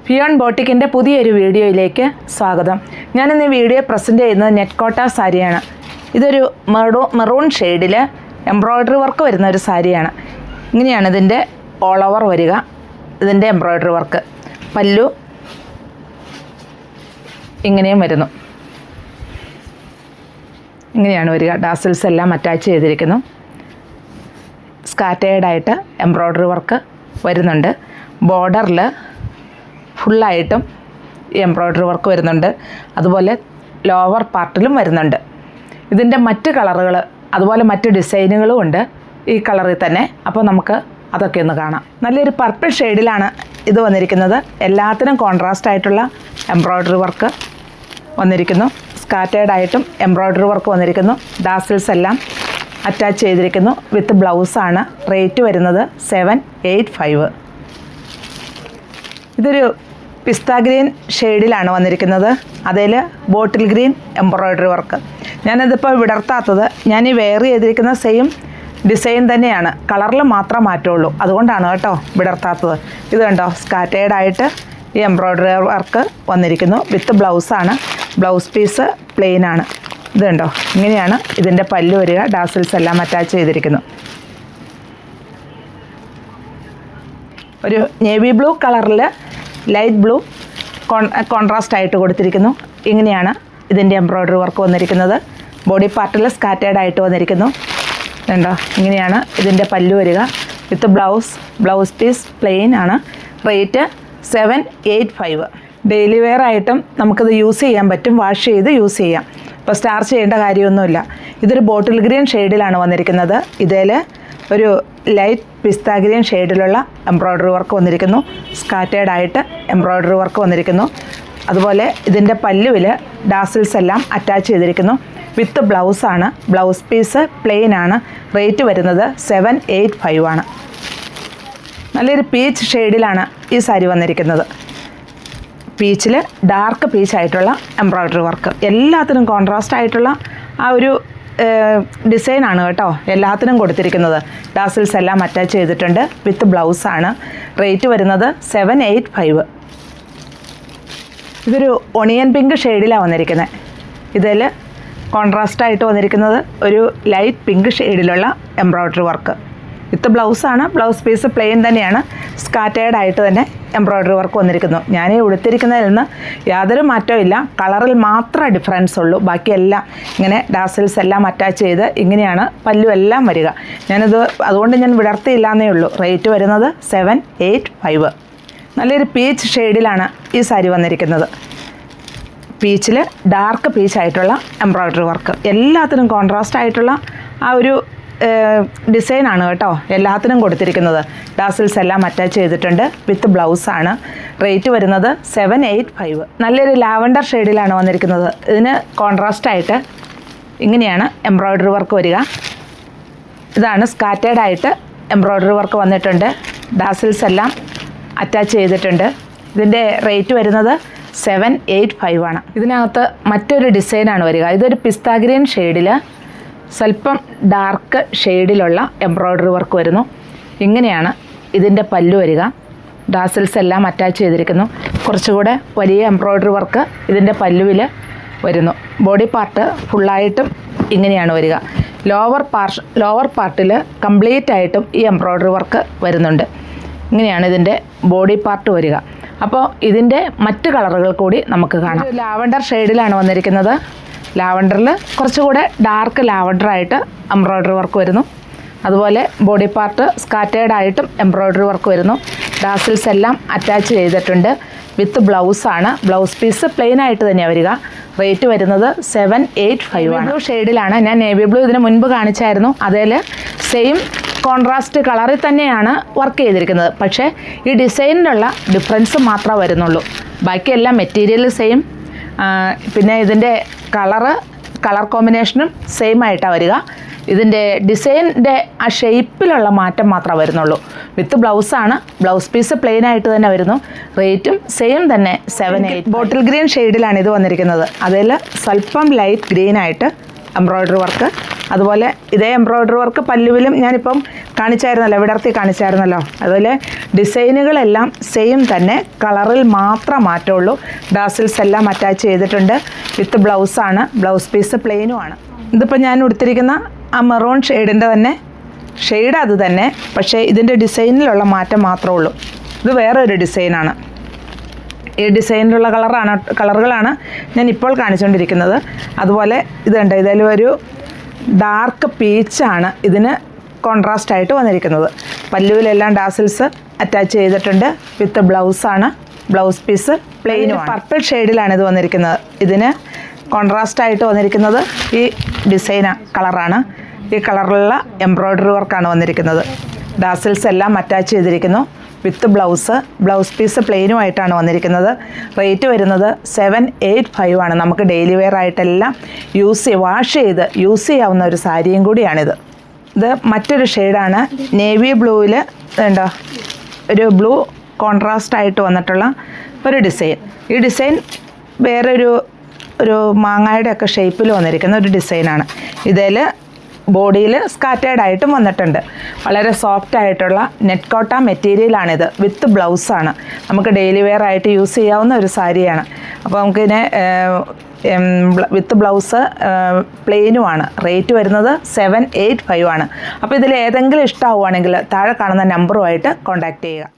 ഫിയോൺ ബോട്ടിക്കിൻ്റെ പുതിയൊരു വീഡിയോയിലേക്ക് സ്വാഗതം. ഞാനിന്ന് ഈ വീഡിയോ പ്രസൻറ്റ് ചെയ്യുന്നത് നെറ്റ് കോട്ട സാരിയാണ്. ഇതൊരു മെറൂൺ ഷെയ്ഡിൽ എംബ്രോയ്ഡറി വർക്ക് വരുന്ന ഒരു സാരിയാണ്. ഇങ്ങനെയാണ് ഇതിൻ്റെ ഓൾ ഓവർ വരിക. ഇതിൻ്റെ എംബ്രോയ്ഡറി വർക്ക്, പല്ലു ഇങ്ങനെയും വരുന്നു. ഇങ്ങനെയാണ് വരിക. ഡാസിൽസ് എല്ലാം അറ്റാച്ച് ചെയ്തിരിക്കുന്നു. സ്കാറ്റേർഡായിട്ട് എംബ്രോയ്ഡറി വർക്ക് വരുന്നുണ്ട്. ബോർഡറിൽ ഫുള്ളായിട്ടും എംബ്രോയ്ഡറി വർക്ക് വരുന്നുണ്ട്. അതുപോലെ ലോവർ പാർട്ടിലും വരുന്നുണ്ട്. ഇതിൻ്റെ മറ്റ് കളറുകൾ അതുപോലെ മറ്റ് ഡിസൈനുകളും ഉണ്ട് ഈ കളറിൽ തന്നെ. അപ്പോൾ നമുക്ക് അതൊക്കെ ഒന്ന് കാണാം. നല്ലൊരു പർപ്പിൾ ഷെയ്ഡിലാണ് ഇത് വന്നിരിക്കുന്നത്. എല്ലാത്തിനും കോൺട്രാസ്റ്റ് ആയിട്ടുള്ള എംബ്രോയ്ഡറി വർക്ക് വന്നിരിക്കുന്നു. സ്കാറ്റേർഡായിട്ടും എംബ്രോയ്ഡറി വർക്ക് വന്നിരിക്കുന്നു. ഡാസിൽസ് എല്ലാം അറ്റാച്ച് ചെയ്തിരിക്കുന്നു. വിത്ത് ബ്ലൗസാണ്. റേറ്റ് വരുന്നത് 785. ഇതൊരു പിസ്ത ഗ്രീൻ ഷെയ്ഡിലാണ് വന്നിരിക്കുന്നത്. അതിൽ ബോട്ടിൽ ഗ്രീൻ എംബ്രോയ്ഡറി വർക്ക്. ഞാനതിപ്പോൾ വിടർത്താത്തത്, ഞാൻ ഈ വെയർ ചെയ്തിരിക്കുന്ന സെയിം ഡിസൈൻ തന്നെയാണ്, കളറിൽ മാത്രം മാറ്റമുള്ളൂ. അതുകൊണ്ടാണ് കേട്ടോ വിടർത്താത്തത്. ഇത് കണ്ടോ, സ്കാറ്റേർഡായിട്ട് ഈ എംബ്രോയ്ഡറി വർക്ക് വന്നിരിക്കുന്നു. വിത്ത് ബ്ലൗസാണ്. ബ്ലൗസ് പീസ് പ്ലെയിൻ ആണ്. ഇത് കണ്ടോ, ഇങ്ങനെയാണ് ഇതിൻ്റെ പല്ല് വരിക. ഡാസിൽസ് എല്ലാം അറ്റാച്ച് ചെയ്തിരിക്കുന്നു. ഒരു നേവി ബ്ലൂ കളറിൽ ലൈറ്റ് ബ്ലൂ കോൺട്രാസ്റ്റ് ആയിട്ട് കൊടുത്തിരിക്കുന്നു. ഇങ്ങനെയാണ് ഇതിൻ്റെ എംബ്രോയ്ഡറി വർക്ക് വന്നിരിക്കുന്നത്. ബോഡി പാർട്ടിൽ സ്കാറ്റേർഡ് ആയിട്ട് വന്നിരിക്കുന്നു. കണ്ടോ, ഇങ്ങനെയാണ് ഇതിൻ്റെ പല്ലു വരിക. വിത്ത് ബ്ലൗസ് പീസ് പ്ലെയിൻ ആണ്. റേറ്റ് 785. ഡെയിലി വെയർ ആയിട്ടും നമുക്കിത് യൂസ് ചെയ്യാൻ പറ്റും. വാഷ് ചെയ്ത് യൂസ് ചെയ്യാം. ഇപ്പോൾ സ്റ്റാർച്ച് ചെയ്യേണ്ട കാര്യമൊന്നുമില്ല. ഇതൊരു ബോട്ടിൽ ഗ്രീൻ ഷെയ്ഡിലാണ് വന്നിരിക്കുന്നത്. ഇതിൽ ഒരു ലൈറ്റ് പിസ്ത ഗ്രീൻ ഷെയ്ഡിലുള്ള എംബ്രോയ്ഡറി വർക്ക് വന്നിരിക്കുന്നു. സ്കാറ്റേർഡായിട്ട് എംബ്രോയ്ഡറി വർക്ക് വന്നിരിക്കുന്നു. അതുപോലെ ഇതിൻ്റെ പല്ലുവിൽ ഡാസിൽസ് എല്ലാം അറ്റാച്ച് ചെയ്തിരിക്കുന്നു. വിത്ത് ബ്ലൗസാണ്. ബ്ലൗസ് പീസ് പ്ലെയിൻ ആണ്. റേറ്റ് വരുന്നത് 785 ആണ്. നല്ലൊരു പീച്ച് ഷെയ്ഡിലാണ് ഈ സാരി വന്നിരിക്കുന്നത്. പീച്ചിൽ ഡാർക്ക് പീച്ചായിട്ടുള്ള എംബ്രോയ്ഡറി വർക്ക്. എല്ലാത്തിനും കോൺട്രാസ്റ്റ് ആയിട്ടുള്ള ആ ഒരു ഡിസൈനാണ് കേട്ടോ എല്ലാത്തിനും കൊടുത്തിരിക്കുന്നത്. ഡാസിൽസ് എല്ലാം അറ്റാച്ച് ചെയ്തിട്ടുണ്ട്. വിത്ത് ബ്ലൗസാണ്. റേറ്റ് വരുന്നത് 785. ഇതൊരു ഒണിയൻ പിങ്ക് ഷെയ്ഡിലാണ് വന്നിരിക്കുന്നത്. ഇതിൽ കോൺട്രാസ്റ്റായിട്ട് വന്നിരിക്കുന്നത് ഒരു ലൈറ്റ് പിങ്ക് ഷെയ്ഡിലുള്ള എംബ്രോയ്ഡറി വർക്ക്. വിത്ത് ബ്ലൗസാണ്. ബ്ലൗസ് പീസ് പ്ലെയിൻ തന്നെയാണ്. സ്കാറ്റേർഡായിട്ട് തന്നെ എംബ്രോയ്ഡറി വർക്ക് വന്നിരിക്കുന്നു. ഞാൻ ഈ ഉടുത്തിരിക്കുന്നതിൽ നിന്ന് യാതൊരു മാറ്റവും ഇല്ല. കളറിൽ മാത്രമേ ഡിഫറൻസ് ഉള്ളൂ. ബാക്കിയെല്ലാം ഇങ്ങനെ ഡാസിൽസ് എല്ലാം അറ്റാച്ച് ചെയ്ത് ഇങ്ങനെയാണ് പല്ലു എല്ലാം വരിക. അതുകൊണ്ട് ഞാൻ വിടർത്തിയില്ല എന്നേ ഉള്ളൂ. റേറ്റ് വരുന്നത് 785. നല്ലൊരു പീച്ച് ഷെയ്ഡിലാണ് ഈ സാരി വന്നിരിക്കുന്നത്. പീച്ചിൽ ഡാർക്ക് പീച്ചായിട്ടുള്ള എംബ്രോയ്ഡറി വർക്ക്. എല്ലാത്തിനും കോൺട്രാസ്റ്റ് ആയിട്ടുള്ള ആ ഒരു ഡിസൈനാണ് കേട്ടോ എല്ലാത്തിനും കൊടുത്തിരിക്കുന്നത്. ഡാസിൽസ് എല്ലാം അറ്റാച്ച് ചെയ്തിട്ടുണ്ട്. വിത്ത് ബ്ലൗസാണ്. റേറ്റ് വരുന്നത് 785. നല്ലൊരു ലാവൻഡർ ഷെയ്ഡിലാണ് വന്നിരിക്കുന്നത്. ഇതിന് കോൺട്രാസ്റ്റായിട്ട് ഇങ്ങനെയാണ് എംബ്രോയ്ഡറി വർക്ക് വരിക. ഇതാണ് സ്കാറ്റേർഡായിട്ട് എംബ്രോയ്ഡറി വർക്ക് വന്നിട്ടുണ്ട്. ഡാസിൽസ് എല്ലാം അറ്റാച്ച് ചെയ്തിട്ടുണ്ട്. ഇതിൻ്റെ റേറ്റ് വരുന്നത് 785 ആണ്. ഇതിനകത്ത് മറ്റൊരു ഡിസൈനാണ് വരിക. ഇതൊരു പിസ്ത ഗ്രീൻ ഷെയ്ഡിൽ സ്വല്പം ഡാർക്ക് ഷെയ്ഡിലുള്ള എംബ്രോയ്ഡറി വർക്ക് വരുന്നു. ഇങ്ങനെയാണ് ഇതിൻ്റെ പല്ലു വരിക. ഡാസിൽസ് എല്ലാം അറ്റാച്ച് ചെയ്തിരിക്കുന്നു. കുറച്ചുകൂടെ വലിയ എംബ്രോയ്ഡറി വർക്ക് ഇതിൻ്റെ പല്ലുവിൽ വരുന്നു. ബോഡി പാർട്ട് ഫുള്ളായിട്ടും ഇങ്ങനെയാണ് വരിക. ലോവർ പാർട്ടിൽ കംപ്ലീറ്റ് ആയിട്ടും ഈ എംബ്രോയ്ഡറി വർക്ക് വരുന്നുണ്ട്. ഇങ്ങനെയാണ് ഇതിൻ്റെ ബോഡി പാർട്ട് വരിക. അപ്പോൾ ഇതിൻ്റെ മറ്റ് കളറുകൾ കൂടി നമുക്ക് കാണാം. ലാവൻഡർ ഷെയ്ഡിലാണ് വന്നിരിക്കുന്നത്. ലാവൻഡറിൽ കുറച്ചുകൂടെ ഡാർക്ക് ലാവൻഡറായിട്ട് എംബ്രോയ്ഡറി വർക്ക് വരുന്നു. അതുപോലെ ബോഡി പാർട്ട് സ്കാറ്റേർഡായിട്ടും എംബ്രോയ്ഡറി വർക്ക് വരുന്നു. ഡാസിൽസ് എല്ലാം അറ്റാച്ച് ചെയ്തിട്ടുണ്ട്. വിത്ത് ബ്ലൗസാണ്. ബ്ലൗസ് പീസ് പ്ലെയിൻ ആയിട്ട് തന്നെയാണ് വരിക. റേറ്റ് വരുന്നത് 785 ആണ്. ബ്ലൂ ഷെയ്ഡിലാണ്. ഞാൻ നേവി ബ്ലൂ ഇതിന് മുൻപ് കാണിച്ചായിരുന്നു. അതിൽ സെയിം കോൺട്രാസ്റ്റ് കളറിൽ തന്നെയാണ് വർക്ക് ചെയ്തിരിക്കുന്നത്. പക്ഷേ ഈ ഡിസൈനിലുള്ള ഡിഫറൻസ് മാത്രമേ വരുന്നുള്ളൂ. ബാക്കിയെല്ലാം മെറ്റീരിയൽ സെയിം. പിന്നെ ഇതിൻ്റെ കളർ കോമ്പിനേഷനും സെയിം ആയിട്ടാണ് വരിക. ഇതിൻ്റെ ഡിസൈനിൻ്റെ ആ ഷേപ്പിലുള്ള മാറ്റം മാത്രമേ വരുന്നുള്ളൂ. വിത്ത് ബ്ലൗസാണ്. ബ്ലൗസ് പീസ് പ്ലെയിൻ ആയിട്ട് തന്നെ വരുന്നു. റേറ്റും സെയിം തന്നെ 785. ബോട്ടിൽ ഗ്രീൻ ഷെയ്ഡിലാണ് ഇത് വന്നിരിക്കുന്നത്. അതിൽ സ്വല്പം ലൈറ്റ് ഗ്രീൻ ആയിട്ട് എംബ്രോയ്ഡറി വർക്ക് അതുപോലെ ഇതേ എംബ്രോയ്ഡറി വർക്ക് പല്ലുവിലും ഞാനിപ്പം കാണിച്ചായിരുന്നല്ലോ, വിടർത്തി കാണിച്ചായിരുന്നല്ലോ. അതുപോലെ ഡിസൈനുകളെല്ലാം സെയിം തന്നെ, കളറിൽ മാത്രം മാറ്റമുള്ളൂ. ഡാസിൽസ് എല്ലാം അറ്റാച്ച് ചെയ്തിട്ടുണ്ട്. വിത്ത് ബ്ലൗസാണ്, ബ്ലൗസ് പീസ് പ്ലെയിനുമാണ്. ഇതിപ്പോൾ ഞാൻ ഉടുത്തിരിക്കുന്ന ആ മെറൂൺ ഷെയ്ഡിൻ്റെ തന്നെ ഷെയ്ഡ് അത് തന്നെ, പക്ഷേ ഇതിൻ്റെ ഡിസൈനിലുള്ള മാറ്റം മാത്രമേ ഉള്ളൂ. ഇത് വേറെ ഒരു ഡിസൈനാണ്. ഈ ഡിസൈനിലുള്ള കളറുകളാണ് ഞാൻ ഇപ്പോൾ കാണിച്ചുകൊണ്ടിരിക്കുന്നത്. അതുപോലെ ഇതുണ്ട്, ഇതിലൊരു ഡാർക്ക് പീച്ചാണ് ഇതിന് കോൺട്രാസ്റ്റ് ആയിട്ട് വന്നിരിക്കുന്നത്. പല്ലുവിലെല്ലാം ഡാസിൽസ് അറ്റാച്ച് ചെയ്തിട്ടുണ്ട്. വിത്ത് ബ്ലൗസാണ്, ബ്ലൗസ് പീസ് പ്ലെയിനുമാണ്. പർപ്പിൾ ഷെയ്ഡിലാണ് ഇത് വന്നിരിക്കുന്നത്. ഇതിന് കോൺട്രാസ്റ്റ് ആയിട്ട് വന്നിരിക്കുന്നത് ഈ ഡിസൈൻ കളറാണ്. ഈ കളറിലുള്ള എംബ്രോയ്ഡറി വർക്കാണ് വന്നിരിക്കുന്നത്. ഡാസിൽസ് എല്ലാം അറ്റാച്ച് ചെയ്തിരിക്കുന്നു. വിത്ത് ബ്ലൗസ് പീസ് പ്ലെയിനുമായിട്ടാണ് വന്നിരിക്കുന്നത്. റേറ്റ് വരുന്നത് 785 ആണ്. നമുക്ക് ഡെയിലി വെയർ ആയിട്ടെല്ലാം വാഷ് ചെയ്ത് യൂസ് ചെയ്യാവുന്ന ഒരു സാരിയും കൂടിയാണിത്. ഇത് മറ്റൊരു ഷെയ്ഡാണ്, നേവി ബ്ലൂവിൽ ഉണ്ടോ ഒരു ബ്ലൂ കോൺട്രാസ്റ്റ് ആയിട്ട് വന്നിട്ടുള്ള ഒരു ഡിസൈൻ. ഈ ഡിസൈൻ വേറൊരു മാങ്ങയുടെ ഒക്കെ ഷേപ്പിൽ വന്നിരിക്കുന്ന ഒരു ഡിസൈനാണ്. ഇതിൽ ബോഡിയിൽ സ്കാറ്റേർഡ് ആയിട്ടും വന്നിട്ടുണ്ട്. വളരെ സോഫ്റ്റ് ആയിട്ടുള്ള നെറ്റ് കോട്ട മെറ്റീരിയലാണിത്. വിത്ത് ബ്ലൗസാണ്. നമുക്ക് ഡെയിലി വെയർ ആയിട്ട് യൂസ് ചെയ്യാവുന്ന ഒരു സാരിയാണ്. അപ്പോൾ നമുക്കിതിനെ വിത്ത് ബ്ലൗസ് പ്ലെയിനുമാണ്. റേറ്റ് വരുന്നത് 785 ആണ്. അപ്പോൾ ഇതിൽ ഏതെങ്കിലും ഇഷ്ടമാവുകയാണെങ്കിൽ താഴെ കാണുന്ന നമ്പറുമായിട്ട് കോൺടാക്റ്റ് ചെയ്യുക.